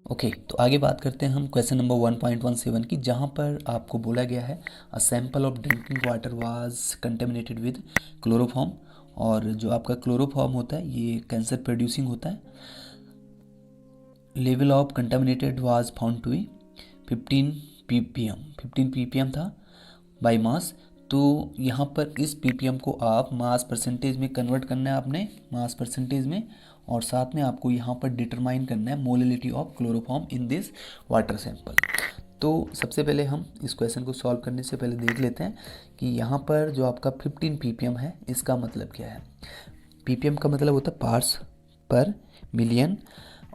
Okay, तो आगे बात करते हैं हम क्वेश्चन नंबर 1.17 की, जहाँ पर आपको बोला गया है a sample of drinking water was contaminated with chloroform. और जो आपका क्लोरोफॉर्म होता है ये कैंसर प्रोड्यूसिंग होता है। Level of contaminated was found to be 15 ppm, 15 ppm था बाय मास। तो यहाँ पर इस ppm को आप मास परसेंटेज में कन्वर्ट करना है आपने, मास परसेंटेज में, और साथ में आपको यहाँ पर डिटरमाइन करना है molality of chloroform in this water sample. तो सबसे पहले हम इस क्वेश्चन को सॉल्व करने से पहले देख लेते हैं कि यहाँ पर जो आपका 15 ppm है इसका मतलब क्या है। ppm का मतलब होता है पार्ट्स पर मिलियन,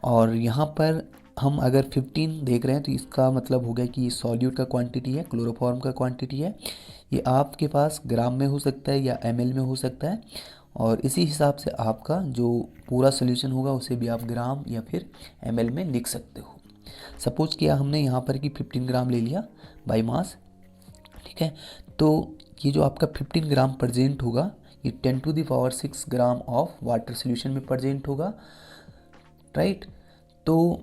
और यहाँ पर हम अगर 15 देख रहे हैं तो इसका मतलब हो गया कि ये सॉल्यूट का क्वांटिटी है, क्लोरोफॉर्म का क्वांटिटी है। ये आपके पास ग्राम में हो सकता है या ml में हो सकता है, और इसी हिसाब से आपका जो पूरा सोल्यूशन होगा उसे भी आप ग्राम या फिर ml में लिख सकते हो। सपोज किया हमने यहाँ पर कि 15 ग्राम ले लिया बाय मास, ठीक है। तो ये जो आपका 15 ग्राम प्रेजेंट होगा ये 10⁶ ग्राम ऑफ वाटर सोल्यूशन में प्रेजेंट होगा, राइट। तो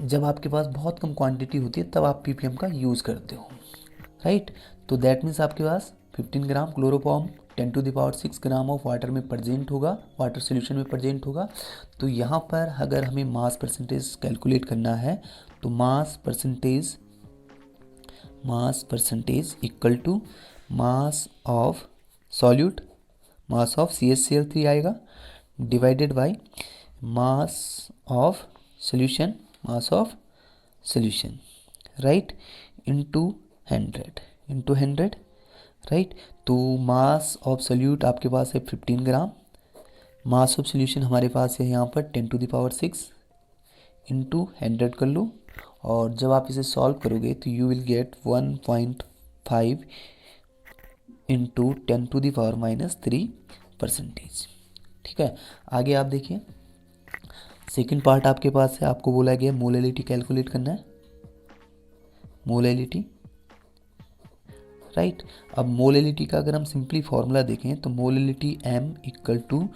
जब आपके पास बहुत कम क्वांटिटी होती है तब आप ppm का यूज़ करते हो, राइट। तो दैट मीन्स आपके पास 15 ग्राम क्लोरोफॉर्म 10⁶ ग्राम ऑफ वाटर में प्रेजेंट होगा, वाटर सोल्यूशन में प्रेजेंट होगा। तो यहाँ पर अगर हमें मास परसेंटेज कैलकुलेट करना है तो mass percentage equal to mass of solute, mass of CaCl3 आएगा, divided by mass of solution, mass of solution, right, into 100, right. तो मास ऑफ सोल्यूट आपके पास है 15 ग्राम, मास ऑफ सोल्यूशन हमारे पास है यहाँ पर 10⁶ इंटू 100 कर लो, और जब आप इसे सॉल्व करोगे तो यू विल गेट 1.5 इंटू 10⁻³ ठीक है। आगे आप देखिए, सेकंड पार्ट आपके पास है, आपको बोला गया मोलैलिटी कैलकुलेट करना है, मोलैलिटी, राइट। अब मोलैलिटी का अगर हम सिंपली फॉर्मूला देखें तो molality M equal to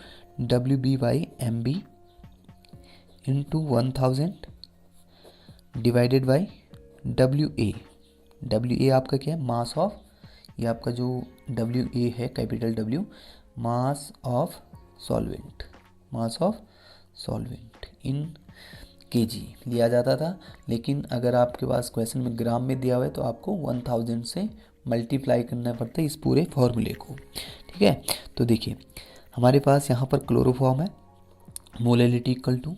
WB/MB into 1000 divided by WA। WA आपका क्या है, मास ऑफ, ये आपका जो WA है capital W, mass of solvent, mass of solvent in kg लिया जाता था। लेकिन अगर आपके पास क्वेश्चन में ग्राम में दिया हुआ है तो आपको 1000 से मल्टीप्लाई करना पड़ता है इस पूरे फॉर्मूले को, ठीक है। तो देखिए हमारे पास यहाँ पर क्लोरोफॉर्म है, molality equal to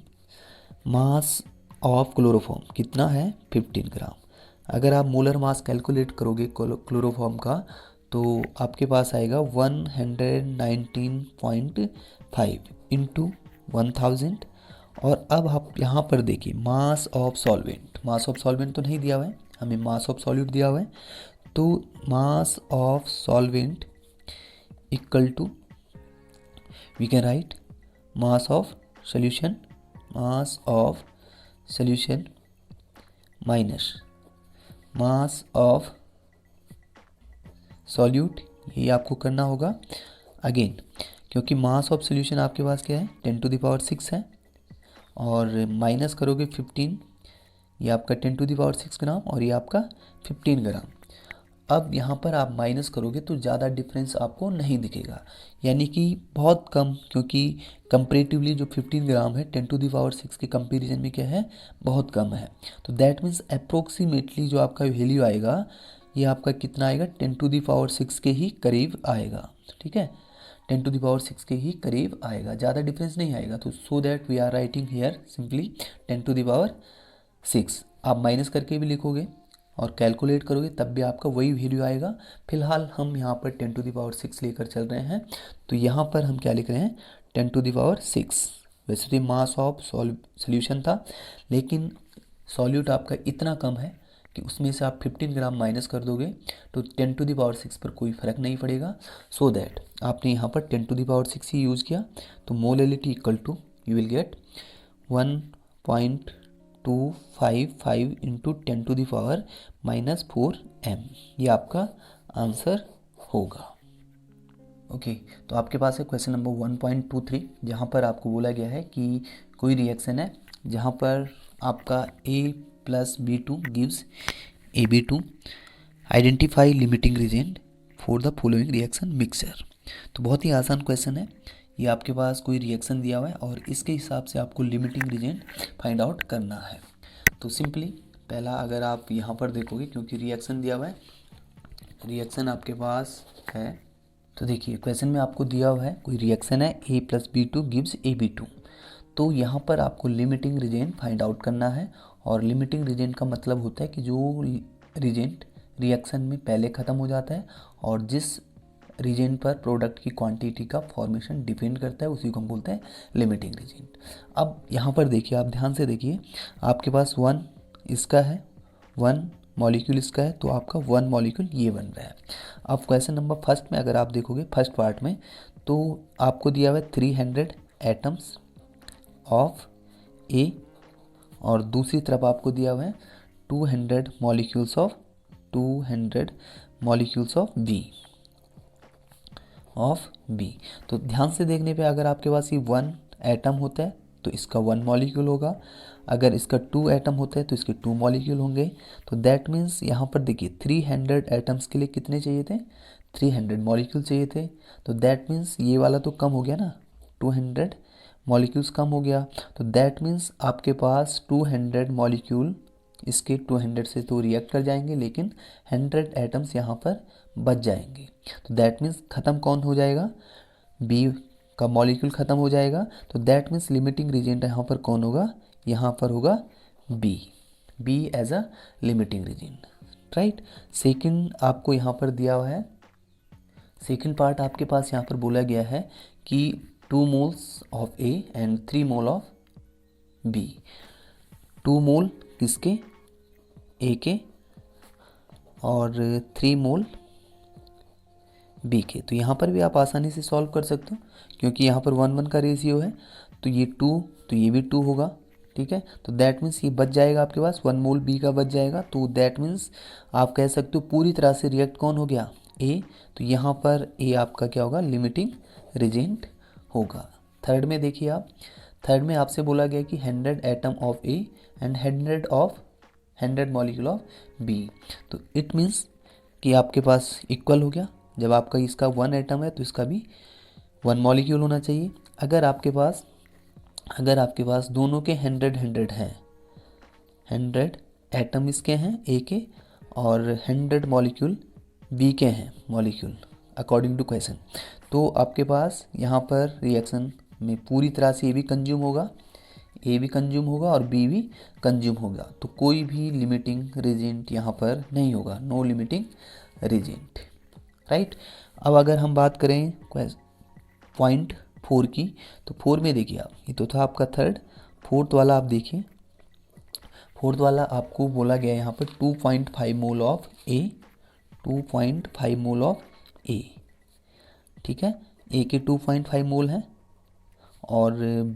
mass of chloroform कितना है 15 ग्राम। अगर आप मोलर मास कैलकुलेट करोगे क्लोरोफॉर्म का तो आपके पास आएगा 119.5 इंटू 1000। और अब आप यहाँ पर देखिए मास of solvent, mass of solvent तो नहीं दिया हुआ है, हमें मास ऑफ सॉल्यूट दिया हुआ है। तो mass of solvent equal to we can write mass of solution, mass of solution minus mass of solute, ये आपको करना होगा अगेन, क्योंकि मास ऑफ सॉल्यूशन आपके पास क्या है 10⁶ है, और माइनस करोगे 15, ये आपका 10⁶ ग्राम और ये आपका 15 ग्राम। अब यहाँ पर आप माइनस करोगे तो ज़्यादा डिफरेंस आपको नहीं दिखेगा, यानी कि बहुत कम, क्योंकि कंपेरेटिवली जो 15 ग्राम है 10⁶ के कंपैरिजन में क्या है, बहुत कम है। तो दैट मीन्स अप्रोक्सीमेटली जो आपका वैल्यू आएगा ये आपका कितना आएगा 10⁶ के ही करीब आएगा, ठीक है, 10⁶ के ही करीब आएगा, ज़्यादा डिफरेंस नहीं आएगा। तो so that we are writing here simply 10⁶। आप माइनस करके भी लिखोगे और कैलकुलेट करोगे तब भी आपका वही वैल्यू आएगा। फिलहाल हम यहाँ पर 10⁶ लेकर चल रहे हैं, तो यहाँ पर हम क्या लिख रहे हैं 10⁶। वैसे तो मास ऑफ सॉल्यूशन था, लेकिन सॉल्यूट आपका इतना कम है कि उसमें से आप 15 ग्राम माइनस कर दोगे तो 10⁶ पर कोई फ़र्क नहीं पड़ेगा। सो दैट आपने यहाँ पर 10⁶ ही यूज़ किया, तो molality equal to you will get 1.255 into 10⁻⁻4 m, ये आपका आंसर होगा। ओके, तो आपके पास है क्वेश्चन नंबर 1.23, जहाँ पर आपको बोला गया है कि कोई रिएक्शन है जहाँ पर आपका A+B2 gives AB2। Identify limiting reagent for the following reaction mixture. तो बहुत ही आसान क्वेश्चन है। ये आपके पास कोई रिएक्शन दिया हुआ है और इसके हिसाब से आपको लिमिटिंग रीजेंट फाइंड आउट करना है। तो सिंपली पहला अगर आप यहाँ पर देखोगे, क्योंकि रिएक्शन दिया हुआ है, रिएक्शन आपके पास है, तो देखिए क्वेश्चन में आपको दिया हुआ है कोई रिएक्शन है A+B2 गिव्स AB2। तो यहाँ पर आपको लिमिटिंग रीजेंट फाइंड आउट करना है। और लिमिटिंग रीजेंट का मतलब होता है कि जो रीजेंट रिएक्शन में पहले ख़त्म हो जाता है और जिस रीजेंट पर प्रोडक्ट की क्वांटिटी का फॉर्मेशन डिपेंड करता है, उसी को हम बोलते हैं लिमिटिंग रीजेंट। अब यहाँ पर देखिए, आप ध्यान से देखिए, आपके पास 1 इसका है, 1 मॉलिक्यूल इसका है, तो आपका 1 मॉलिक्यूल ये बन रहा है। अब क्वेश्चन नंबर फर्स्ट में अगर आप देखोगे फर्स्ट पार्ट में, तो आपको दिया हुआ है 300 एटम्स ऑफ ए और दूसरी तरफ आपको दिया हुआ है 200 मॉलिक्यूल्स ऑफ बी। तो ध्यान से देखने पे अगर आपके पास ये 1 एटम होता है तो इसका 1 मॉलिक्यूल होगा, अगर इसका 2 एटम होता है तो इसके 2 मॉलिक्यूल होंगे। तो दैट मीन्स यहाँ पर देखिए 300 एटम्स के लिए कितने चाहिए थे, 300 मॉलिक्यूल चाहिए थे। तो दैट मीन्स ये वाला तो कम हो गया ना, 200 मॉलिक्यूल्स कम हो गया। तो दैट मीन्स आपके पास 200 मॉलिक्यूल इसके 200 से तो रिएक्ट कर जाएंगे, लेकिन 100 एटम्स यहाँ पर बच जाएंगे। तो दैट मीन्स ख़त्म कौन हो जाएगा, बी का मॉलिक्यूल ख़त्म हो जाएगा। तो दैट मीन्स लिमिटिंग रीजेंट यहाँ पर कौन होगा, यहाँ पर होगा B as a limiting reagent, right. Second आपको यहाँ पर दिया हुआ है, सेकंड पार्ट आपके पास यहाँ पर बोला गया है कि 2 moles of A and 3 mole of B. 2 mole किसके, ए के, और 3 मोल बी के। तो यहाँ पर भी आप आसानी से सॉल्व कर सकते हो, क्योंकि यहाँ पर 1:1 का रेशियो है। तो ये 2, तो ये भी 2 होगा, ठीक है। तो दैट मीन्स ये बच जाएगा आपके पास 1 मोल बी का बच जाएगा। तो दैट मीन्स आप कह सकते हो पूरी तरह से रिएक्ट कौन हो गया, ए। तो यहाँ पर ए आपका क्या होगा, लिमिटिंग रीजेंट होगा। थर्ड में देखिए आप, थर्ड में आपसे बोला गया कि 100 atom of A and 100 molecule of B. तो इट मीन्स कि आपके पास इक्वल हो गया। जब आपका इसका 1 एटम है तो इसका भी 1 मॉलिक्यूल होना चाहिए। अगर आपके पास दोनों के 100 हैं, 100 एटम इसके हैं ए के और 100 मॉलिक्यूल बी के हैं, मॉलिक्यूल अकॉर्डिंग टू क्वेश्चन, तो आपके पास यहाँ पर रिएक्शन में पूरी तरह से ए भी कंज्यूम होगा, और बी भी कंज्यूम होगा। तो कोई भी लिमिटिंग रीजेंट यहाँ पर नहीं होगा, नो लिमिटिंग रीजेंट, राइट। अब अगर हम बात करें पॉइंट 4 की, तो 4 में देखिए आप, ये तो था आपका थर्ड, फोर्थ वाला आप देखिए, फोर्थ वाला आपको बोला गया है यहाँ पर 2.5 mole of A, 2.5 mole of ए, ठीक है। ए के 2.5 मोल हैं और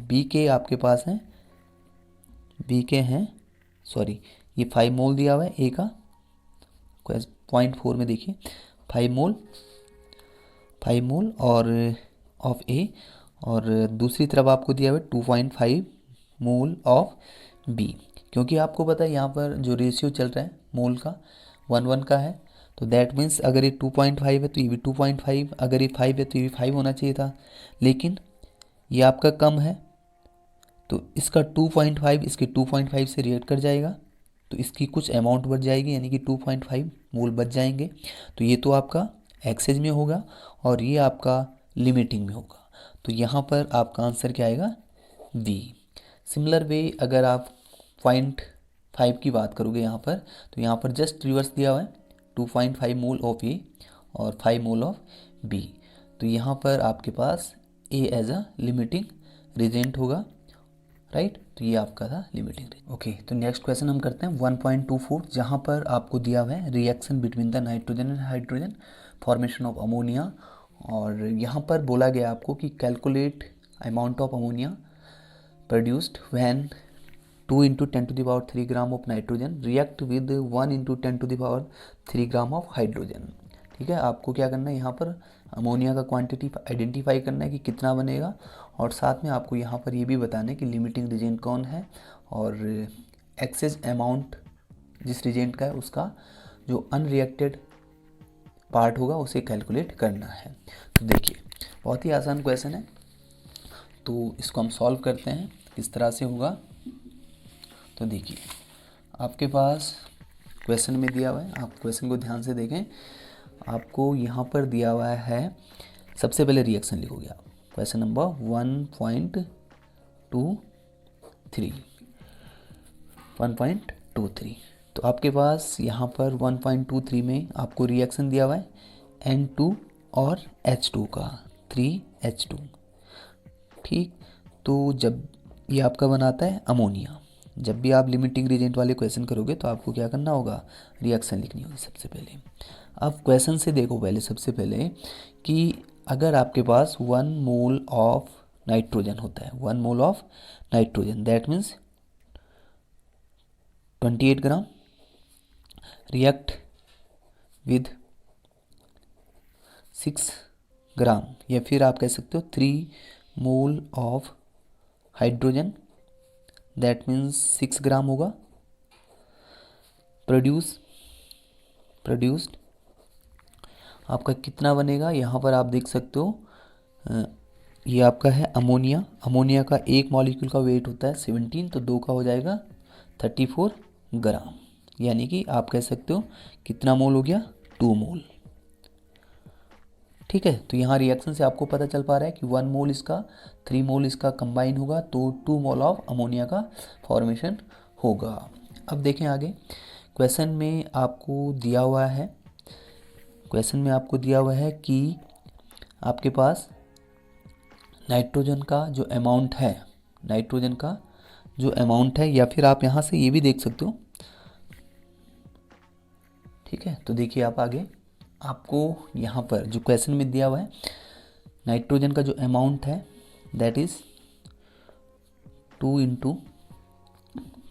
बी के आपके पास हैं, बी के हैं, सॉरी ये 5 मोल दिया हुआ है ए का। पॉइंट 4 में देखिए 5 मोल और ऑफ ए, और दूसरी तरफ आपको दिया हुआ है 2.5 मोल ऑफ बी। क्योंकि आपको पता है यहाँ पर जो रेशियो चल रहा है मोल का 1:1 का है, तो दैट मीन्स अगर ये 2.5 है तो ये भी 2.5, अगर ये 5 है तो ये भी 5 होना चाहिए था, लेकिन ये आपका कम है तो इसका 2.5 इसके 2.5 से रिएक्ट कर जाएगा, तो इसकी कुछ अमाउंट बढ़ जाएगी, यानी कि 2.5 मोल बच जाएंगे। तो ये तो आपका एक्सेज में होगा और ये आपका लिमिटिंग में होगा। तो यहाँ पर आपका आंसर क्या आएगा, बी। सिमिलर वे अगर आप 0.5 की बात करोगे यहाँ पर, तो यहाँ पर जस्ट रिवर्स दिया हुआ है 2.5 मोल ऑफ ए और 5 मोल ऑफ बी। तो यहाँ पर आपके पास ए एज अ लिमिटिंग रीजेंट होगा, राइट। तो ये आपका था लिमिटिंग रीजेंट। ओके, तो नेक्स्ट क्वेश्चन हम करते हैं 1.24, जहाँ पर आपको दिया हुआ है reaction between the nitrogen and hydrogen, formation of ammonia. और यहाँ पर बोला गया आपको कि calculate amount of ammonia produced when 2 × 10³ gram of nitrogen react with 1 × 10³ gram of hydrogen. ठीक है, आपको क्या करना है, यहाँ पर अमोनिया का क्वांटिटी आइडेंटिफाई करना है कि कितना बनेगा, और साथ में आपको यहाँ पर ये भी बताना है कि लिमिटिंग रीजेंट कौन है और एक्सेस अमाउंट जिस रिएजेंट का है उसका जो अनरिएक्टेड पार्ट होगा उसे कैलकुलेट करना है। तो देखिए बहुत ही आसान क्वेश्चन है, तो इसको हम सॉल्व करते हैं। किस तरह से होगा, तो देखिए आपके पास क्वेश्चन में दिया हुआ है, आप क्वेश्चन को ध्यान से देखें। आपको यहाँ पर दिया हुआ है, सबसे पहले रिएक्शन लिखोगे आप, क्वेश्चन नंबर 1.23 तो आपके पास यहाँ पर 1.23 में आपको रिएक्शन दिया हुआ है N2 और H2 का, 3H2। ठीक, तो जब ये आपका बनाता है अमोनिया, जब भी आप लिमिटिंग रिएजेंट वाले क्वेश्चन करोगे तो आपको क्या करना होगा, रिएक्शन लिखनी होगी सबसे पहले। अब क्वेश्चन से देखो पहले सबसे पहले कि अगर आपके पास 1 मोल ऑफ नाइट्रोजन होता है, 1 mole of nitrogen that means 28 gram, react with 6 ग्राम, या फिर आप कह सकते हो 3 mole of hydrogen that means 6 ग्राम होगा, प्रोड्यूस्ड आपका कितना बनेगा, यहाँ पर आप देख सकते हो ये आपका है अमोनिया। अमोनिया का एक मॉलिक्यूल का वेट होता है 17, तो 2 का हो जाएगा 34 ग्राम, यानी कि आप कह सकते हो कितना मोल हो गया, 2 मोल। ठीक है, तो यहाँ रिएक्शन से आपको पता चल पा रहा है कि 1 मोल इसका 3 मोल इसका कंबाइन होगा, तो 2 मोल ऑफ अमोनिया का फॉर्मेशन होगा। अब देखें आगे, क्वेश्चन में आपको दिया हुआ है, कि आपके पास नाइट्रोजन का जो अमाउंट है, या फिर आप यहाँ से ये भी देख सकते हो। ठीक है, तो देखिए आप आगे, आपको यहाँ पर जो क्वेश्चन में दिया हुआ है नाइट्रोजन का जो अमाउंट है दैट इज 2 ×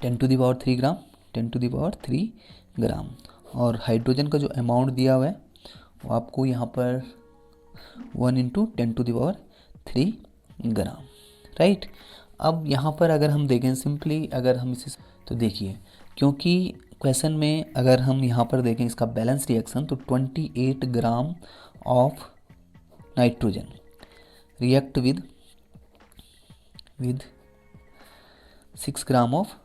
10⁻³ ग्राम, 10⁻³ ग्राम, और हाइड्रोजन का जो अमाउंट दिया हुआ है वो आपको यहाँ पर 1 × 10⁻³ ग्राम, राइट। अब यहाँ पर अगर हम देखें सिंपली, अगर हम इसे, तो देखिए क्योंकि क्वेश्चन में अगर हम यहाँ पर देखें इसका बैलेंस रिएक्शन, तो 28 gram of nitrogen react with 6 gram of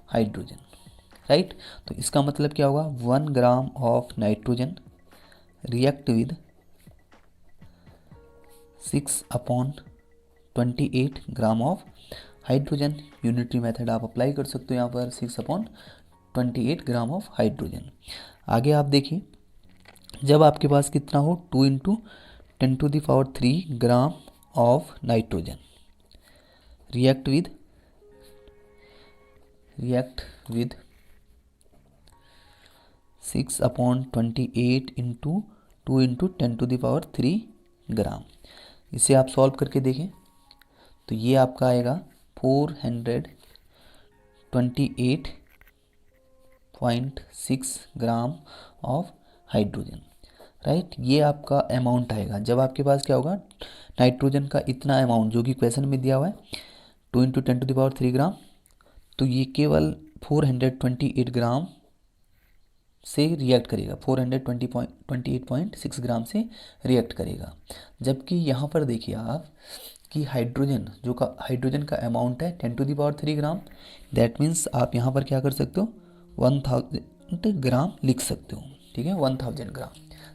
hydrogen, right. तो इसका मतलब क्या होगा, 1 gram of nitrogen react with 6/28 gram of hydrogen. Unitary method आप अप्लाई कर सकते हो यहाँ पर, 6/28 ग्राम ऑफ हाइड्रोजन। आगे आप देखिए, जब आपके पास कितना हो, 2 × 10⁻³ gram of nitrogen react with 6/28 × 2 × 10⁻³ ग्राम। इसे आप सॉल्व करके देखें तो ये आपका आएगा 428.6 ग्राम ऑफ हाइड्रोजन, राइट। ये आपका अमाउंट आएगा जब आपके पास क्या होगा, नाइट्रोजन का इतना अमाउंट जो कि क्वेश्चन में दिया हुआ है 2 × 10⁻³ ग्राम, तो ये केवल 428 ग्राम से रिएक्ट करेगा, 428.6 ग्राम से रिएक्ट करेगा। जबकि यहाँ पर देखिए आप कि हाइड्रोजन का अमाउंट है 10⁻³ ग्राम, दैट मीन्स आप यहाँ पर क्या कर सकते हो, 1000 ग्राम लिख सकते हो, ठीक है, 1000 ग्राम।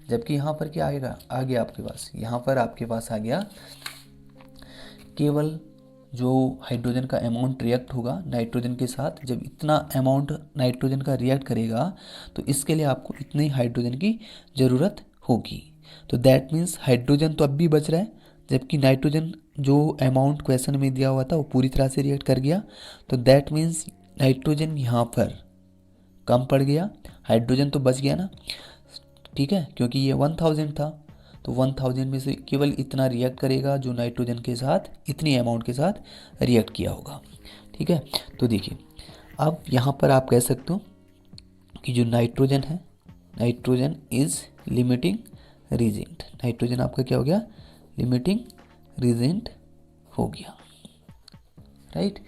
जबकि यहाँ पर क्या आएगा, आ गया आपके पास, यहाँ पर आपके पास आ गया केवल जो हाइड्रोजन का अमाउंट रिएक्ट होगा नाइट्रोजन के साथ, जब इतना अमाउंट नाइट्रोजन का रिएक्ट करेगा तो इसके लिए आपको इतनी हाइड्रोजन की ज़रूरत होगी। तो दैट मीन्स हाइड्रोजन तो अब भी बच रहा है, जबकि नाइट्रोजन जो अमाउंट क्वेश्चन में दिया हुआ था वो पूरी तरह से रिएक्ट कर गया। तो दैट मीन्स नाइट्रोजन यहाँ पर कम पड़ गया, हाइड्रोजन तो बच गया ना, ठीक है, क्योंकि ये 1000 था, तो 1000 में से केवल इतना रिएक्ट करेगा जो नाइट्रोजन के साथ इतनी अमाउंट के साथ रिएक्ट किया होगा, ठीक है। तो देखिए अब यहाँ पर आप कह सकते हो कि जो नाइट्रोजन है, nitrogen is limiting reagent, nitrogen आपका क्या हो गया, लिमिटिंग रिएजेंट हो गया, राइट।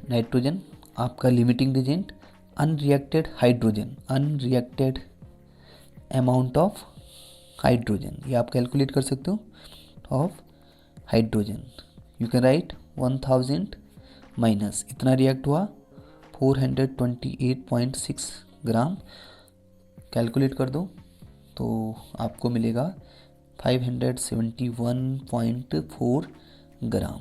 नाइट्रोजन आपका limiting reagent, unreacted hydrogen, unreacted amount of hydrogen, ये आप कैलकुलेट कर सकते हो of hydrogen. You can right 1000 minus इतना रिएक्ट हुआ 428.6 ग्राम, कैलकुलेट कर दो तो आपको मिलेगा 571.4 ग्राम,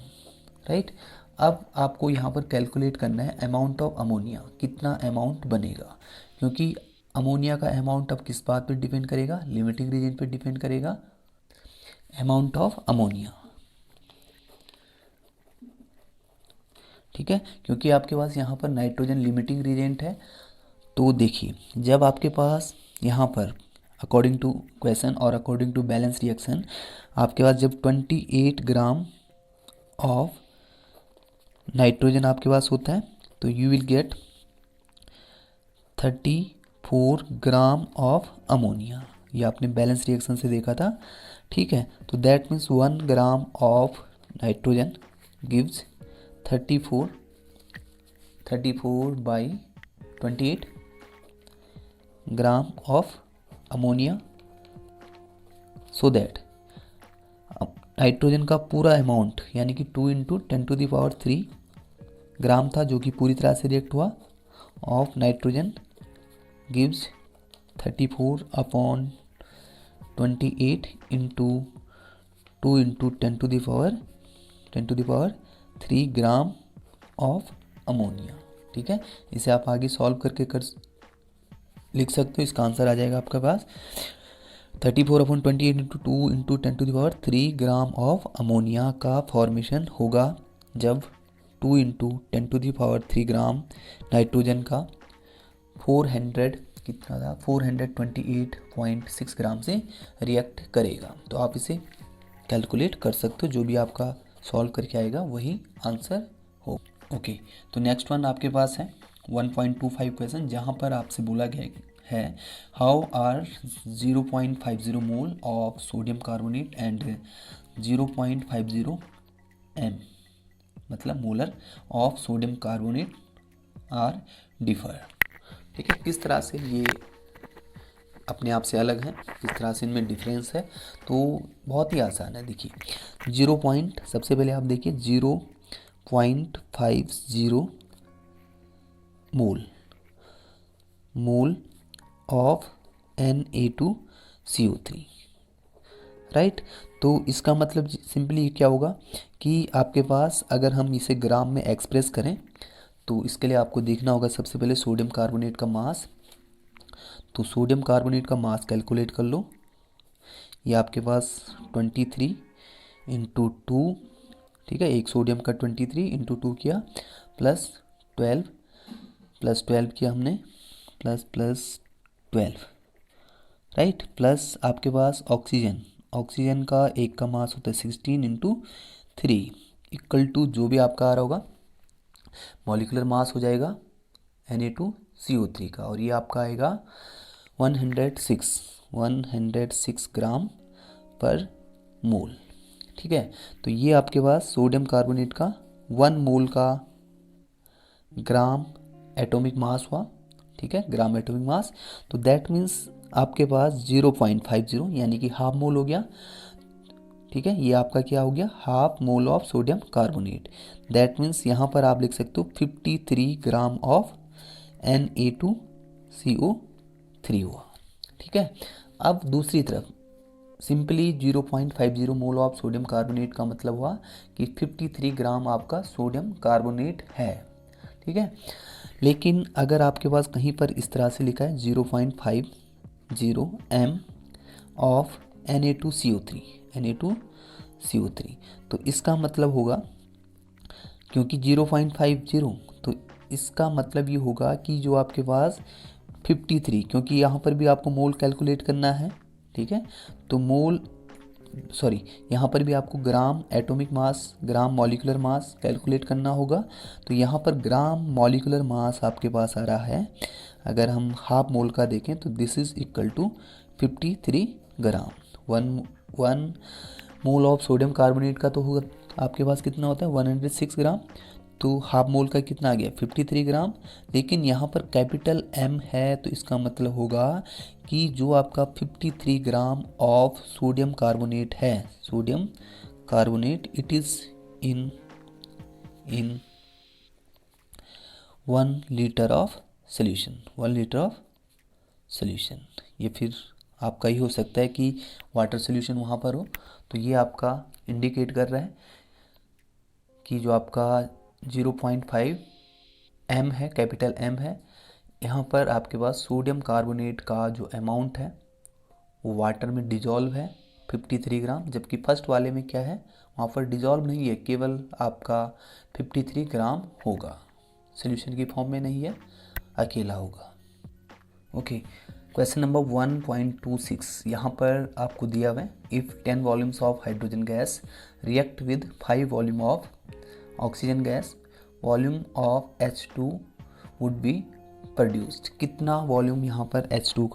राइट। अब आपको यहाँ पर कैलकुलेट करना है अमाउंट ऑफ अमोनिया, कितना अमाउंट बनेगा, क्योंकि अमोनिया का अमाउंट अब किस बात पर डिपेंड करेगा, लिमिटिंग रीजन पर डिपेंड करेगा, अमाउंट ऑफ अमोनिया, ठीक है। क्योंकि आपके पास यहाँ पर नाइट्रोजन लिमिटिंग रीजेंट है, तो देखिए जब आपके पास यहाँ पर अकॉर्डिंग टू क्वेश्चन और अकॉर्डिंग टू बैलेंस रिएक्शन आपके पास जब 28 ग्राम ऑफ नाइट्रोजन आपके पास होता है तो you will gate 34 gram of ammonia, ये आपने बैलेंस रिएक्शन से देखा था, ठीक है। तो that means 1 gram of nitrogen gives 34 by 28 gram of ammonia, so that nitrogen का पूरा अमाउंट यानी कि 2 × 10⁻³ ग्राम था जो कि पूरी तरह से रिएक्ट हुआ of nitrogen gives 34/28 into 2 × 10⁻³ gram of ammonia, ठीक है। इसे आप आगे सॉल्व करके लिख सकते हो, इसका आंसर आ जाएगा आपके पास 34/28 इंटू 2 × 10⁻³ ग्राम ऑफ अमोनिया का फॉर्मेशन होगा जब 2 × 10⁻³ ग्राम नाइट्रोजन का 428.6 ग्राम से रिएक्ट करेगा। तो आप इसे कैलकुलेट कर सकते हो, जो भी आपका सॉल्व करके आएगा वही आंसर हो। ओके, तो नेक्स्ट वन आपके पास है 1.25 क्वेश्चन, जहाँ पर आपसे बोला गया है how are 0.50 mole of sodium carbonate and 0.50 m मतलब molar of sodium carbonate are differ, ठीक है। किस तरह से ये अपने आप से अलग है, किस तरह से इनमें डिफरेंस है, तो बहुत ही आसान है। देखिए सबसे पहले आप देखिए 0.50 मोल ऑफ Na2CO3, राइट। तो इसका मतलब सिंपली क्या होगा कि आपके पास अगर हम इसे ग्राम में एक्सप्रेस करें तो इसके लिए आपको देखना होगा सबसे पहले सोडियम कार्बोनेट का मास। तो सोडियम कार्बोनेट का मास कैलकुलेट कर लो, ये आपके पास 23 × 2, ठीक है। एक सोडियम का 23 × 2 किया प्लस 12 किया हमने प्लस 12, राइट। प्लस आपके पास ऑक्सीजन का एक का मास होता है 16 × 3 इक्वल टू जो भी आपका आ रहा होगा मॉलिक्यूलर मास हो जाएगा Na2CO3 का, और ये आपका आएगा 106 ग्राम पर मोल, ठीक है। तो ये आपके पास सोडियम कार्बोनेट का 1 मोल का ग्राम एटॉमिक मास हुआ, ठीक है, ग्राम एटॉमिक मास। तो दैट मीन्स आपके पास 0.50 यानी कि हाफ मोल हो गया, ठीक है। ये आपका क्या हो गया, half mole of sodium carbonate. That means यहाँ पर आप लिख सकते हो 53 ग्राम ऑफ Na2CO3 हुआ, ठीक है। अब दूसरी तरफ simply 0.50 mole of sodium carbonate का मतलब हुआ कि 53 ग्राम आपका सोडियम कार्बोनेट है, ठीक है। लेकिन अगर आपके पास कहीं पर इस तरह से लिखा है 0.50 m ऑफ Na2CO3, तो इसका मतलब होगा क्योंकि 0.50 तो इसका मतलब ये होगा कि जो आपके पास 53, क्योंकि यहाँ पर भी आपको मोल कैलकुलेट करना है, ठीक है। तो यहाँ पर भी आपको gram atomic mass, gram molecular mass calculate करना होगा। तो यहाँ पर ग्राम मॉलिक्यूलर मास आपके पास आ रहा है, अगर हम हाफ मोल का देखें तो this is equal to 53 gram. 1 mole of sodium carbonate का तो होगा आपके पास कितना होता है 106 ग्राम, तो हाफ मोल का कितना आ गया 53 ग्राम। लेकिन यहाँ पर कैपिटल M है तो इसका मतलब होगा कि जो आपका 53 ग्राम ऑफ सोडियम कार्बोनेट है, sodium carbonate, it is in 1 litre of solution, 1 litre of solution. ये फिर आपका ही हो सकता है कि वाटर सोल्यूशन वहाँ पर हो। तो ये आपका इंडिकेट कर रहा है कि जो आपका 0.5 M है, कैपिटल M है, यहाँ पर आपके पास सोडियम कार्बोनेट का जो अमाउंट है वो वाटर में डिजॉल्व है 53 ग्राम, जबकि फर्स्ट वाले में क्या है, वहाँ पर डिजॉल्व नहीं है, केवल आपका 53 ग्राम होगा, सोल्यूशन की फॉर्म में नहीं है, अकेला होगा। ओके, क्वेश्चन नंबर 1.26 यहाँ पर आपको दिया हुआ है, if 10 volumes of hydrogen gas react with 5 volume of oxygen gas, volume of H2 would be produced. कितना वॉल्यूम यहाँ पर H2O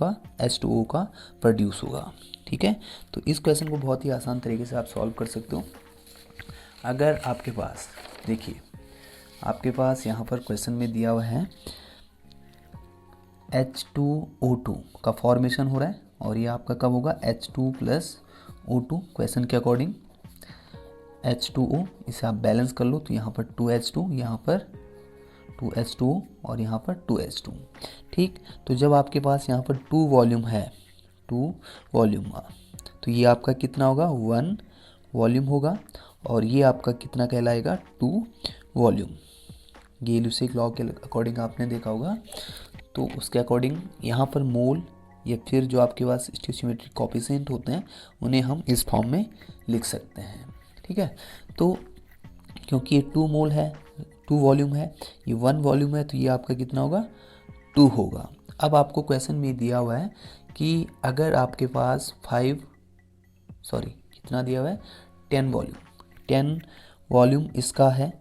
का प्रोड्यूस होगा। ठीक है, तो इस क्वेश्चन को बहुत ही आसान तरीके से आप सॉल्व कर सकते हो। अगर आपके पास, देखिए आपके पास यहाँ पर क्वेश्चन में दिया हुआ है H2O2 का फॉर्मेशन हो रहा है और ये आपका कब होगा H2 + O2, क्वेश्चन के अकॉर्डिंग H2O, इसे आप बैलेंस कर लो तो यहाँ पर 2H2, यहाँ पर 2H2O और यहाँ पर 2H2। ठीक, तो जब आपके पास यहाँ पर 2 वॉल्यूम है, 2 वॉल्यूम, तो ये आपका कितना होगा 1 वॉल्यूम होगा और ये आपका कितना कहलाएगा 2 वॉल्यूम। ये लुसिक लॉ के अकॉर्डिंग आपने देखा होगा, तो उसके अकॉर्डिंग यहाँ पर मोल या फिर जो आपके पास स्टोइचियोमेट्रिक कोएफिशिएंट होते हैं उन्हें हम इस फॉर्म में लिख सकते हैं। ठीक है, तो क्योंकि ये 2 मोल है, 2 वॉल्यूम है, ये 1 वॉल्यूम है, तो ये आपका कितना होगा 2 होगा। अब आपको क्वेश्चन में दिया हुआ है कि अगर आपके पास कितना दिया हुआ है 10 वॉल्यूम, 10 वॉल्यूम इसका है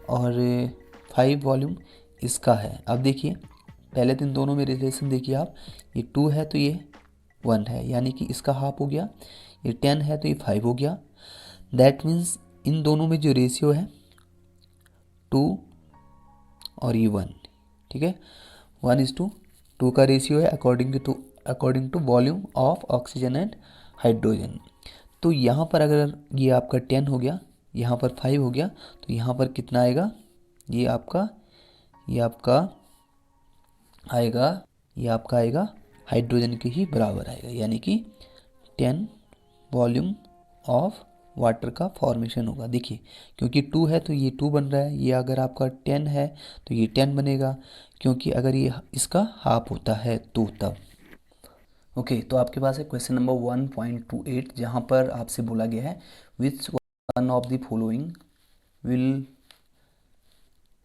और 5 वॉल्यूम इसका है। अब देखिए पहले दिन दोनों में रिलेशन देखिए आप, ये 2 है तो ये 1 है, यानी कि इसका हाफ हो गया, ये 10 है तो ये 5 हो गया। दैट मीन्स इन दोनों में जो रेशियो है 2 और ये 1, ठीक है, 1:2 का रेशियो है according to volume of oxygen and hydrogen. तो यहाँ पर अगर ये आपका 10 हो गया, यहाँ पर 5 हो गया, तो यहाँ पर कितना आएगा, ये आपका आएगा हाइड्रोजन के ही बराबर आएगा, यानी कि 10 वॉल्यूम ऑफ वाटर का फॉर्मेशन होगा। देखिए क्योंकि 2 है तो ये 2 बन रहा है, ये अगर आपका 10 है तो ये 10 बनेगा, क्योंकि अगर ये इसका हाफ होता है तो तब। ओके, तो आपके पास है क्वेश्चन नंबर 1.28, जहाँ पर आपसे बोला गया है which one of the following will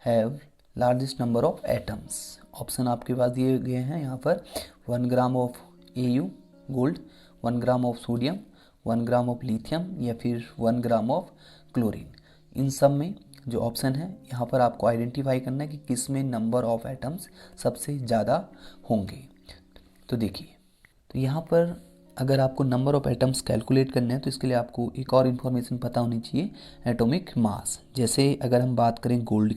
have largest number of atoms. Option आपके पास दिए गए हैं यहाँ पर 1 gram of Au gold, 1 gram of sodium, 1 gram of lithium या फिर 1 ग्राम ऑफ क्लोरीन। इन सब में जो ऑप्शन है यहाँ पर आपको आइडेंटिफाई करना है कि किस में नंबर ऑफ एटम्स सबसे ज़्यादा होंगे। तो देखिए, तो यहाँ पर अगर आपको नंबर ऑफ एटम्स कैलकुलेट करने हैं तो इसके लिए आपको एक और इन्फॉर्मेशन पता होनी चाहिए, एटॉमिक मास। जैसे अगर हम बात करें गोल्ड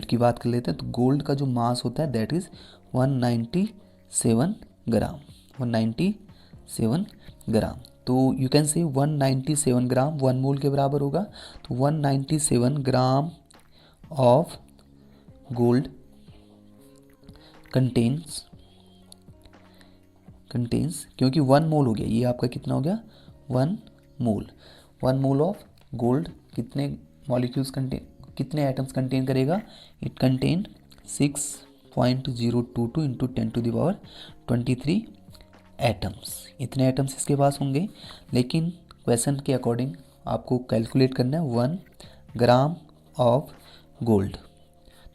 की बात कर लेते हैं, तो गोल्ड का जो मास होता है दैट इज़ 197 ग्राम, 197 ग्राम। तो यू कैन से 197 ग्राम 1 मोल के बराबर होगा। तो 197 ग्राम ऑफ गोल्ड कंटेन्स, क्योंकि 1 मोल हो गया, ये आपका कितना हो गया 1 मोल ऑफ गोल्ड कितने मॉलिक्यूल्स कितने एटम्स कंटेन करेगा, इट कंटेन 6.022 इंटू 10⁻23 एटम्स। इतने एटम्स इसके पास होंगे, लेकिन क्वेश्चन के अकॉर्डिंग आपको कैलकुलेट करना है 1 ग्राम ऑफ गोल्ड।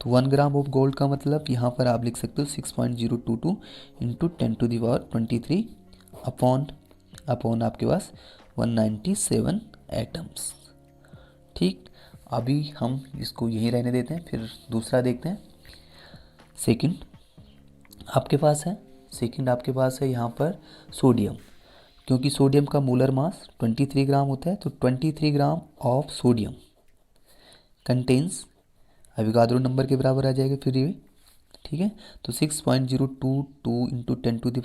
तो 1 ग्राम ऑफ गोल्ड का मतलब यहाँ पर आप लिख सकते हो 6.022 इंटू 10⁻23 अपॉन आपके पास 197 एटम्स। ठीक, अभी हम इसको यहीं रहने देते हैं, फिर दूसरा देखते हैं। सेकंड आपके पास है यहाँ पर सोडियम, क्योंकि सोडियम का मोलर मास 23 ग्राम होता है, तो 23 gram of sodium contains Avogadro number के बराबर आ जाएगा फिर ये, ठीक है। तो 6.022 into 10 to the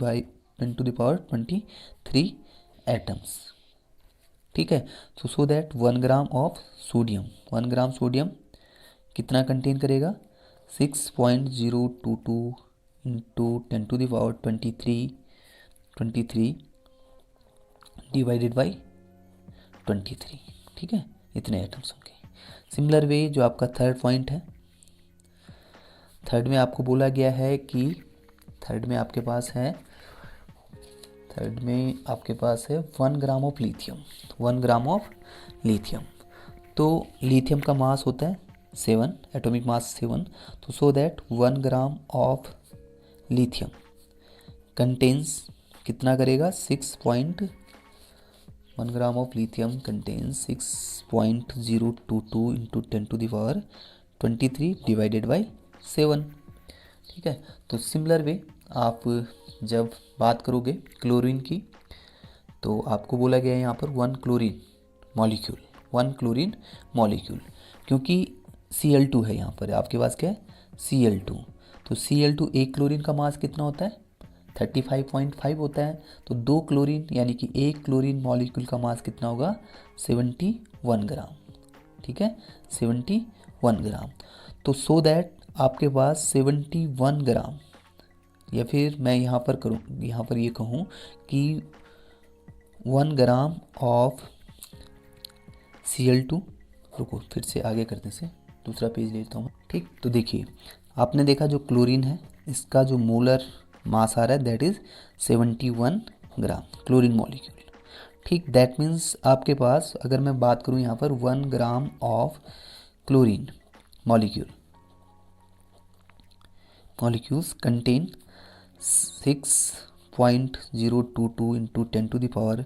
power 23 atoms, ठीक है। तो so that 1 gram of sodium, 1 gram sodium कितना कंटेन करेगा, 6.022 into 10 to the power 23 divided by 23, ठीक है, इतने एटम्स होंगे। सिमिलर वे जो आपका थर्ड पॉइंट है, थर्ड में आपको बोला गया है कि थर्ड में आपके पास है 1 gram of lithium, 1 gram of lithium. तो लिथियम का मास होता है 7, एटॉमिक मास 7। तो so that 1 gram of lithium contains कितना करेगा, 1 gram of lithium contains 6.022 into 10 to the power 23 divided by 7, ठीक है। तो सिमिलर वे आप जब बात करोगे क्लोरीन की, तो आपको बोला गया है यहाँ पर 1 क्लोरीन मॉलिक्यूल, क्योंकि Cl2 है यहाँ पर, आपके पास क्या है, Cl2। तो Cl2 एक क्लोरीन का मास कितना होता है, 35.5 होता है। तो 2 क्लोरीन यानी कि एक क्लोरीन मॉलिक्यूल का मास कितना होगा, 71 ग्राम, ठीक है, 71 ग्राम। तो सो दैट आपके पास 71 ग्राम, या फिर मैं यहाँ पर ये कहूँ कि 1 ग्राम ऑफ Cl2, रुको फिर से आगे करने से दूसरा पेज लेता हूँ, ठीक। तो देखिए आपने देखा जो क्लोरीन है इसका जो मोलर मास आ रहा है that is 71 gram chlorine molecule, ठीक। दैट मीन्स आपके पास अगर मैं बात करूँ यहाँ पर 1 gram of chlorine molecules contain 6.022 into 10 to the power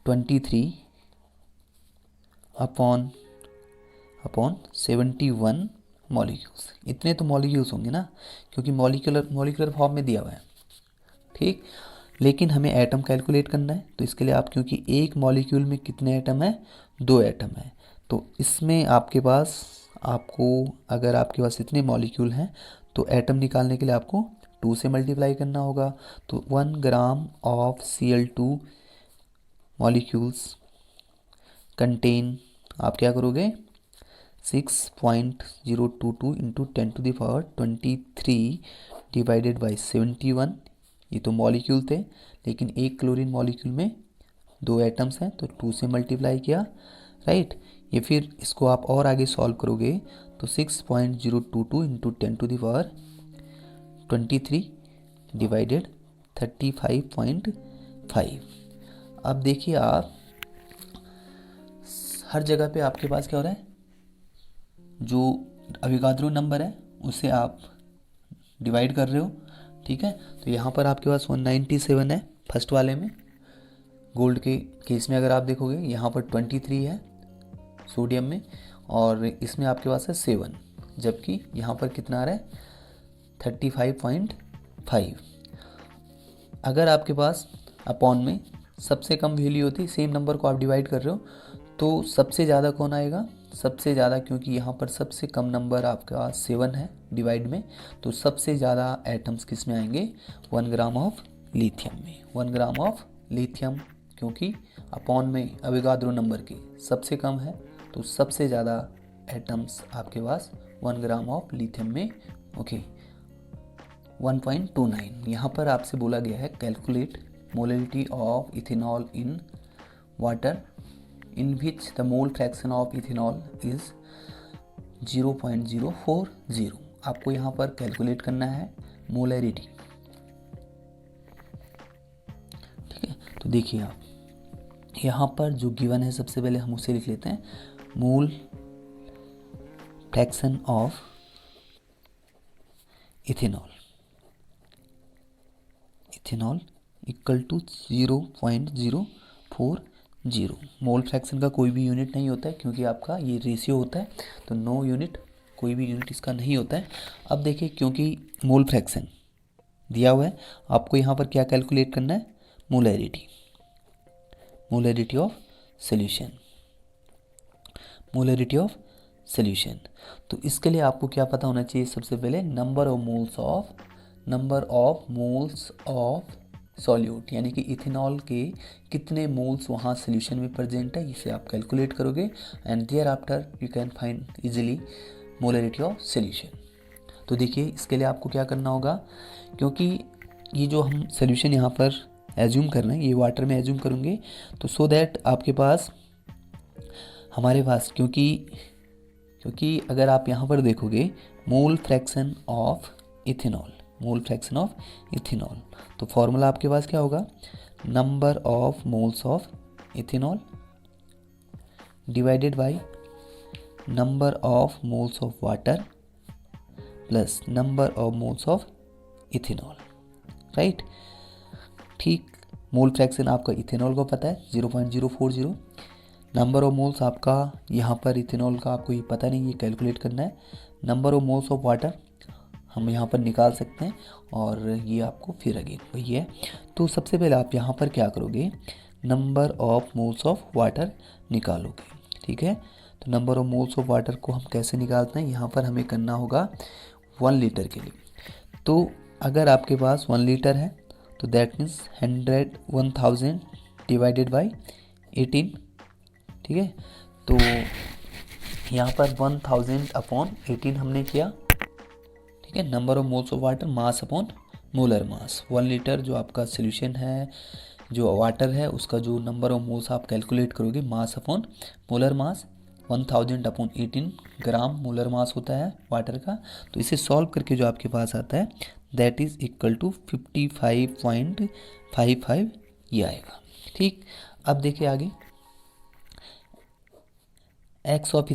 23 upon 71 molecules. इतने तो मॉलिक्यूल्स होंगे ना, क्योंकि मॉलिक्यूलर फॉर्म में दिया हुआ है, ठीक। लेकिन हमें एटम कैलकुलेट करना है, तो इसके लिए आप, क्योंकि एक मॉलिक्यूल में कितने एटम है, 2 एटम है, तो इसमें अगर आपके पास इतने मॉलिक्यूल हैं तो एटम निकालने के लिए आपको 2 से मल्टीप्लाई करना होगा। तो 1 gram of Cl2 molecules contain, आप क्या करोगे, 6.022 into 10 to the power 23 divided by 71। ये तो मॉलिक्यूल थे, लेकिन एक क्लोरीन मॉलिक्यूल में 2 एटम्स हैं, तो 2 से मल्टीप्लाई किया, राइट। ये फिर इसको आप और आगे सॉल्व करोगे तो 6.022 into 10 to the power 23 divided 35.5। अब देखिए आप हर जगह पे आपके पास क्या हो रहा है, जो अविगाद्रो नंबर है उसे आप डिवाइड कर रहे हो, ठीक है। तो यहाँ पर आपके पास 197 है फर्स्ट वाले में, गोल्ड के केस में अगर आप देखोगे यहाँ पर 23 है सोडियम में, और इसमें आपके पास है 7, जबकि यहाँ पर कितना आ रहा है 35.5। अगर आपके पास अपॉन में सबसे कम वैल्यू होती, सेम नंबर को आप डिवाइड कर रहे हो, तो सबसे ज़्यादा कौन आएगा, सबसे ज़्यादा, क्योंकि यहाँ पर सबसे कम नंबर आपका 7 है डिवाइड में, तो सबसे ज़्यादा एटम्स किस में आएंगे, 1 ग्राम ऑफ लिथियम में, 1 ग्राम ऑफ लिथियम, क्योंकि अपॉन में अविगाद्रो नंबर की सबसे कम है, तो सबसे ज़्यादा एटम्स आपके पास 1 ग्राम ऑफ लिथियम में, ओके। 1.29 यहाँ पर आपसे बोला गया है calculate molarity of ethanol in water in which the mole fraction of ethanol is 0.040। आपको यहाँ पर कैलकुलेट करना है मोलरिटी, ठीक है। तो देखिए आप यहाँ पर जो गिवन है सबसे पहले हम उसे लिख लेते हैं, mole fraction of ethanol equal to 0.040। Mole fraction का कोई भी यूनिट नहीं होता है, क्योंकि आपका ये रेशियो होता है, तो नो यूनिट, कोई भी यूनिट इसका नहीं होता है। अब देखिए क्योंकि मोल फ्रैक्शन दिया हुआ है, आपको यहाँ पर क्या कैलकुलेट करना है, molarity of solution, molarity of solution. तो इसके लिए आपको क्या पता होना चाहिए, सबसे पहले number of moles of solute, यानी कि इथेनॉल के कितने मोल्स वहाँ सोल्यूशन में प्रेजेंट है, इसे आप कैलकुलेट करोगे and there after you can find easily molarity of solution. तो देखिए इसके लिए आपको क्या करना होगा, क्योंकि ये जो हम सोल्यूशन यहाँ पर एज्यूम कर रहे हैं ये वाटर में एज्यूम करेंगे, तो सो दैट आपके पास हमारे पास क्योंकि अगर आप यहाँ पर देखोगे मोल फ्रैक्शन ऑफ इथेनॉल, तो फॉर्मूला आपके पास क्या होगा, number of moles of ethanol divided by number of moles of water plus number of moles of ethanol, right. ठीक, मोल फ्रैक्शन आपका इथेनॉल को पता है 0.040, नंबर ऑफ मोल्स आपका यहाँ पर इथेनॉल का आपको ये पता नहीं, ये कैलकुलेट करना है। Number of moles of water हम यहाँ पर निकाल सकते हैं और ये आपको फिर अगेन वही है। तो सबसे पहले आप यहाँ पर क्या करोगे, number of moles of water निकालोगे, ठीक है। तो number of moles of water को हम कैसे निकालते हैं, यहाँ पर हमें करना होगा 1 लीटर के लिए। तो अगर आपके पास 1 लीटर है तो दैट मीन्स 1000 डिवाइडेड बाई 18, ठीक है। तो यहाँ पर 1000 अपॉन 18 हमने किया, ठीक है। Number of moles of water mass upon molar mass, 1 litre जो आपका सोल्यूशन है, जो वाटर है, उसका जो नंबर ऑफ मोल्स आप कैलकुलेट करोगे mass upon molar mass, 1000 upon 18 ग्राम मोलर मास होता है वाटर का। तो इसे सॉल्व करके जो आपके पास आता है दैट इज़ इक्वल टू 55.55 ये आएगा, ठीक। अब देखिए आगे, एक्स ऑफ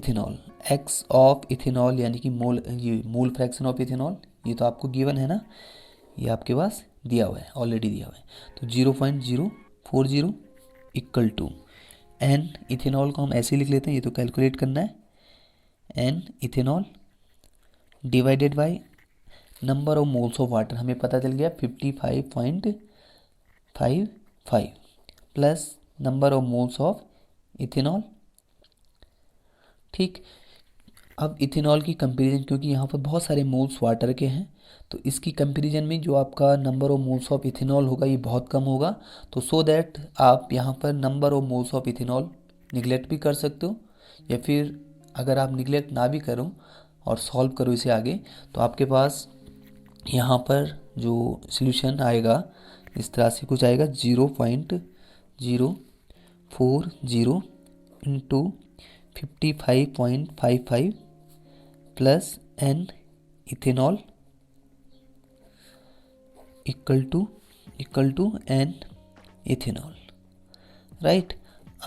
इथेनॉल यानी कि मोल फ्रैक्शन ऑफ इथेनॉल, ये तो आपको गिवन है ना, ये आपके पास दिया हुआ है, ऑलरेडी दिया हुआ है। तो 0.040 इक्वल टू एन, इथेनॉल को हम ऐसे लिख लेते हैं, ये तो कैलकुलेट करना है, n ethanol divided by number of moles of water, हमें पता चल गया 55.55 plus number of moles of ethanol, ठीक। अब इथेनॉल की कंपैरिजन, क्योंकि यहाँ पर बहुत सारे मोल्स वाटर के हैं, तो इसकी कंपैरिजन में जो आपका number of moles of ethanol होगा ये बहुत कम होगा। तो सो दैट आप यहाँ पर number of moles of ethanol neglect भी कर सकते हो, या फिर अगर आप निगलेक्ट ना भी करो और सॉल्व करो इसे आगे, तो आपके पास यहाँ पर जो सॉल्यूशन आएगा इस तरह से कुछ आएगा, 0.040 into 55.55 plus n ethanol equal to n ethanol, right.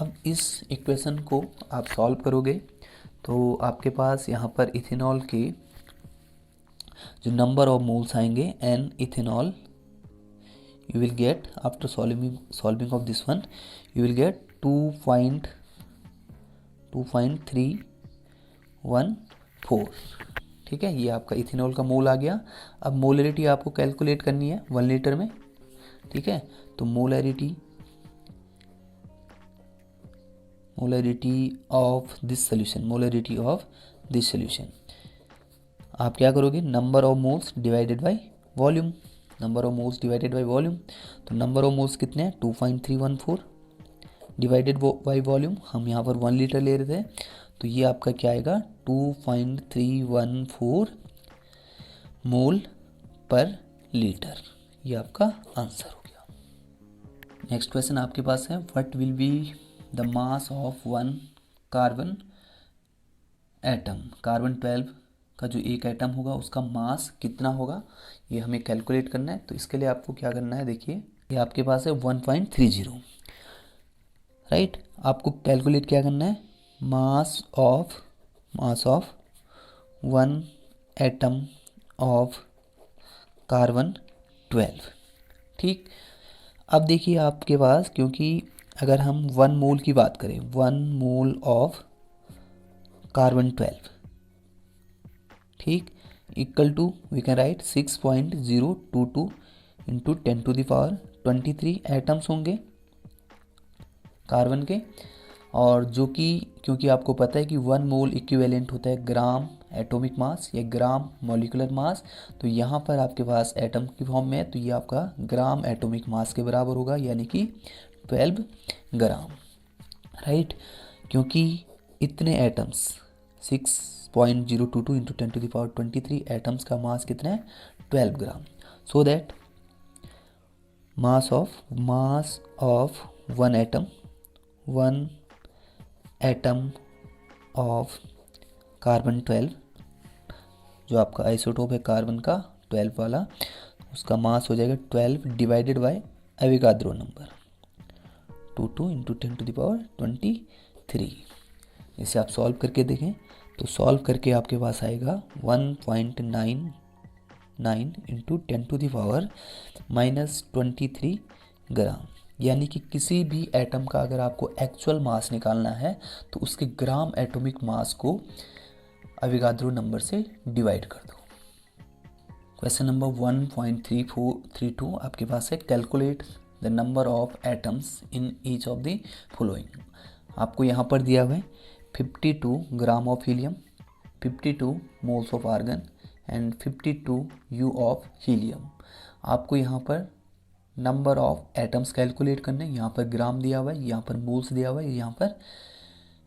अब इस इक्वेशन को आप सॉल्व करोगे तो आपके पास यहाँ पर इथेनॉल के जो नंबर ऑफ मोल्स आएंगे n ethanol, you will get after solving of this one, you will get 2.314, ठीक है। ये आपका इथेनॉल का मोल आ गया। अब मोलरिटी आपको कैलकुलेट करनी है 1 लीटर में, ठीक है। तो मोलरिटी ऑफ दिस सोल्यूशन आप क्या करोगे, number of moles divided by volume, तो नंबर ऑफ मोल्स कितने हैं 2.314 डिवाइडेड बाय वॉल्यूम, हम यहाँ पर 1 लीटर ले रहे थे, तो ये आपका क्या आएगा 2.314 मोल पर लीटर, ये आपका आंसर हो गया। नेक्स्ट क्वेश्चन आपके पास है, what will be the mass of 1 carbon atom, carbon 12 का जो एक एटम होगा उसका मास कितना होगा, ये हमें कैलकुलेट करना है। तो इसके लिए आपको क्या करना है, देखिए ये आपके पास है 1.30, राइट। आपको कैलकुलेट क्या करना है, mass of 1 atom of carbon 12, ठीक। अब देखिए आपके पास, क्योंकि अगर हम 1 मोल की बात करें, 1 मोल ऑफ कार्बन 12, ठीक, equal to we can write 6.022 into 10⁻23 atoms होंगे कार्बन के। और जो कि क्योंकि आपको पता है कि 1 मोल इक्विवेलेंट होता है ग्राम एटॉमिक मास या ग्राम मॉलिक्यूलर मास, तो यहाँ पर आपके पास एटम की फॉर्म में है तो ये आपका ग्राम एटॉमिक मास के बराबर होगा, यानी कि 12 ग्राम, राइट। क्योंकि इतने एटम्स 6.022 इंटू 10⁻23 एटम्स का मास कितना है 12 gram. So that mass of one atom of carbon 12, जो आपका आइसोटोप है कार्बन का 12 वाला, उसका मास हो जाएगा 12 divided by Avogadro number 22 into 10⁻23। इसे आप सॉल्व करके देखें तो सॉल्व करके आपके पास आएगा 1.99 इंटू 10⁻⁻23 ग्राम। यानी कि किसी भी एटम का अगर आपको एक्चुअल मास निकालना है तो उसके ग्राम एटॉमिक मास को एवोगाड्रो नंबर से डिवाइड कर दो। क्वेश्चन नंबर 1.3432 आपके पास है, calculate the number of atoms in each of the following. आपको यहाँ पर दिया हुआ है 52 gram of helium, 52 moles of argon and 52 u of helium. आपको यहाँ पर नंबर ऑफ एटम्स कैलकुलेट करने, यहाँ पर ग्राम दिया हुआ है, यहाँ पर मोल्स दिया हुआ है, यहाँ पर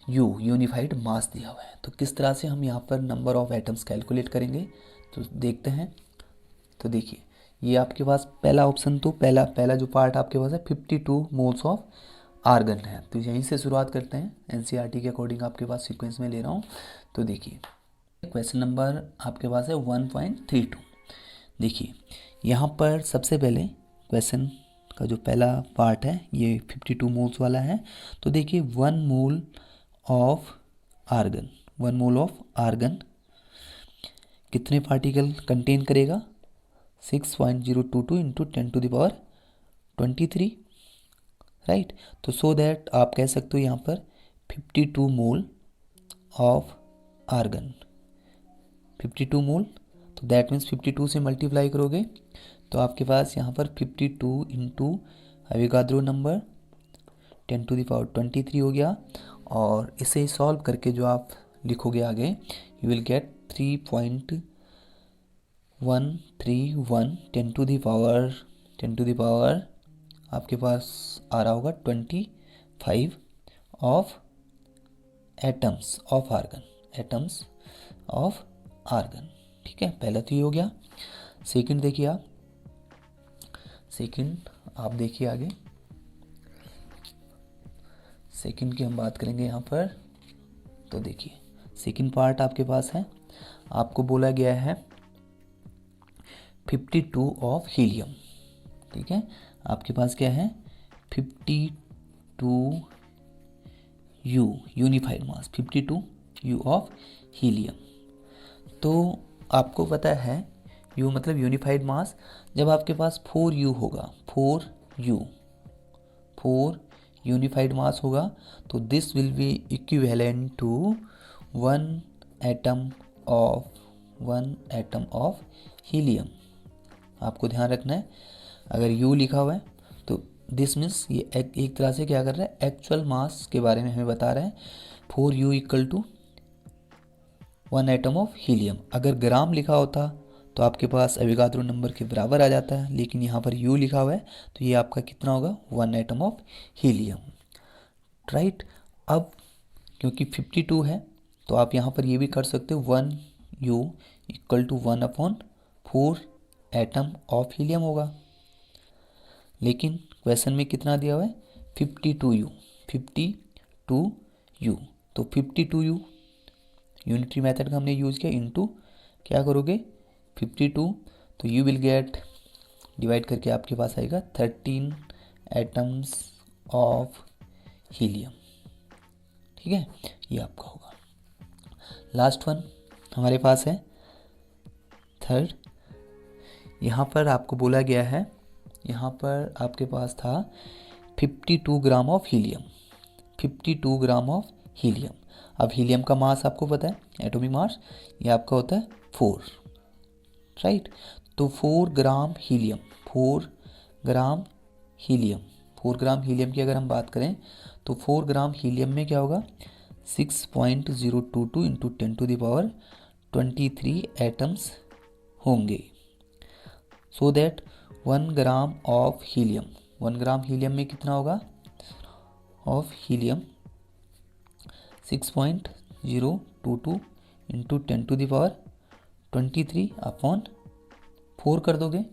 यूनिफाइड मास दिया हुआ है। तो किस तरह से हम यहाँ पर नंबर ऑफ एटम्स कैलकुलेट करेंगे तो देखते हैं। तो देखिए ये आपके पास पहला ऑप्शन, तो पहला जो पार्ट आपके पास है 52 मोल्स ऑफ आर्गन है, तो यहीं से शुरुआत करते हैं। एनसीईआरटी के अकॉर्डिंग आपके पास सीक्वेंस में ले रहा हूँ। तो देखिए क्वेश्चन नंबर आपके पास है 1.32। देखिए यहाँ पर सबसे पहले क्वेश्चन का जो पहला पार्ट है ये 52 मोल्स वाला है। तो देखिए 1 मोल ऑफ आर्गन कितने पार्टिकल कंटेन करेगा 6.022 इंटू 10⁻23, राइट। तो सो दैट आप कह सकते हो यहाँ पर 52 मोल ऑफ आर्गन, 52 मोल, तो दैट मीन्स 52 से मल्टीप्लाई करोगे तो आपके पास यहाँ पर 52 इंटू एवोगाड्रो नंबर 10⁻23 हो गया। और इसे सॉल्व करके जो आप लिखोगे आगे यू विल गेट 3.131 10⁻आपके पास आ रहा होगा 25 ऑफ एटम्स ऑफ आर्गन, ठीक है। पहला तो ये हो गया। सेकंड देखिए आप देखिए आगे, सेकंड की हम बात करेंगे यहाँ पर। तो देखिए सेकंड पार्ट आपके पास है, आपको बोला गया है 52 ऑफ हीलियम, ठीक है। आपके पास क्या है 52 unified mass 52 u of helium. तो आपको पता है यू मतलब यूनिफाइड मास, जब आपके पास 4 होगा 4 यूनिफाइड मास होगा तो this will be equivalent to 1 atom of helium. आपको ध्यान रखना है अगर यू लिखा हुआ है तो दिस मीन्स ये एक तरह से क्या कर रहा है एक्चुअल मास के बारे में हमें बता रहा है। 4U equal to 1 atom of helium. अगर ग्राम लिखा होता तो आपके पास एवोगाड्रो नंबर के बराबर आ जाता है, लेकिन यहाँ पर U लिखा हुआ है तो ये आपका कितना होगा 1 एटम ऑफ हीलियम, राइट। अब क्योंकि 52 है तो आप यहाँ पर ये भी कर सकते हो 1U equal to 1/4 atom of helium होगा, लेकिन क्वेश्चन में कितना दिया हुआ है 52U तो 52U यूनिटरी मेथड का हमने यूज़ किया इनटू क्या करोगे 52 तो यू विल गेट डिवाइड करके आपके पास आएगा 13 एटम्स ऑफ हीलियम, ठीक है। ये आपका होगा। लास्ट वन हमारे पास है थर्ड। यहाँ पर आपको बोला गया है, यहाँ पर आपके पास था 52 gram of helium, 52 gram of helium. अब हीलियम का मास आपको पता है एटॉमिक मास ये आपका होता है 4, राइट। तो 4 ग्राम हीलियम की अगर हम बात करें तो 4 ग्राम हीलियम में क्या होगा 6.022 इंटू 10⁻23 एटम्स होंगे। So that 1 gram of helium, 1 gram helium में कितना होगा ऑफ हीलियम 6.022 इंटू 10⁻23 अपॉन 4 कर दोगे,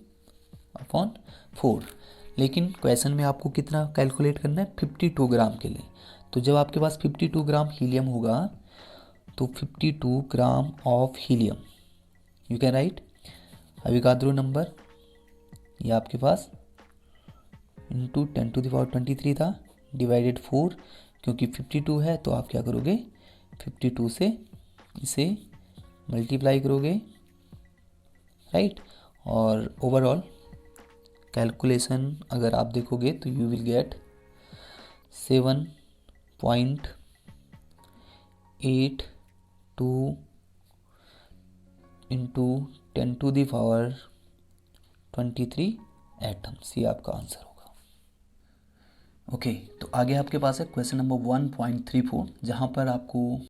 अपॉन 4। लेकिन क्वेश्चन में आपको कितना कैलकुलेट करना है 52 ग्राम के लिए। तो जब आपके पास 52 ग्राम हीलियम होगा तो 52 gram of helium you can write Avogadro number, ये आपके पास इंटू 10⁻23 था डिवाइडेड 4, क्योंकि 52 है तो आप क्या करोगे 52 से इसे मल्टीप्लाई करोगे, राइट। और ओवरऑल कैलकुलेशन अगर आप देखोगे तो you will gate 7.82 into 10⁻23 atoms, ये आपका आंसर होगा। ओके तो आगे आपके पास है क्वेश्चन नंबर 1.34, जहाँ पर आपको